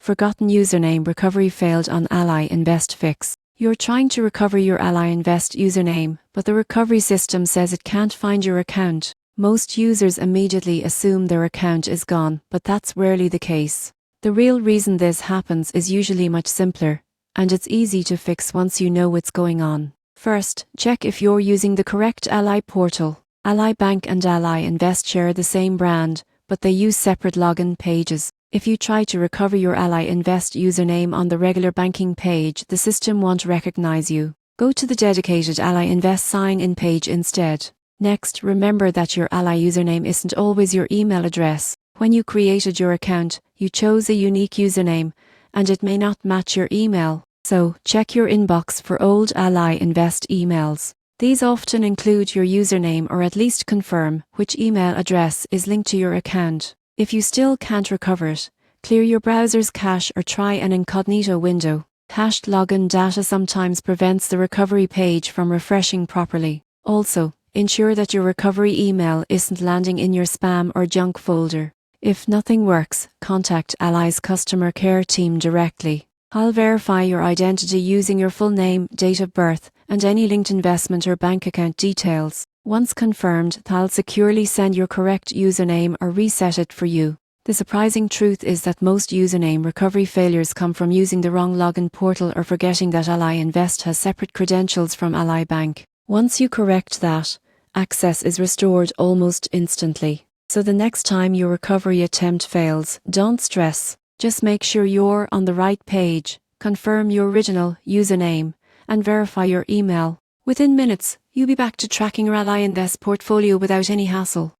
forgotten username recovery failed on Ally Invest Fix. You're trying to recover your Ally Invest username, but the recovery system says it can't find your account. Most users immediately assume their account is gone, but that's rarely the case. The real reason this happens is usually much simpler, and it's easy to fix once you know what's going on. First, check if you're using the correct Ally portal. Ally Bank and Ally Invest share the same brand, but they use separate login pages. If you try to recover your Ally Invest username on the regular banking page, the system won't recognize you. Go to the dedicated Ally Invest sign-in page instead. Next, remember that your Ally username isn't always your email address. When you created your account, you chose a unique username, and it may not match your email. So, check your inbox for old Ally Invest emails. These often include your username or at least confirm which email address is linked to your account. If you still can't recover it, clear your browser's cache or try an incognito window. Cached login data sometimes prevents the recovery page from refreshing properly. Also, ensure that your recovery email isn't landing in your spam or junk folder. If nothing works, contact Ally's customer care team directly. I'll verify your identity using your full name, date of birth, and any linked investment or bank account details. Once confirmed, they'll securely send your correct username or reset it for you. The surprising truth is that most username recovery failures come from using the wrong login portal or forgetting that Ally Invest has separate credentials from Ally Bank. Once you correct that, access is restored almost instantly. So the next time your recovery attempt fails, don't stress. Just make sure you're on the right page, confirm your original username, and verify your email. Within minutes, you'll be back to tracking your Ally Invest portfolio without any hassle.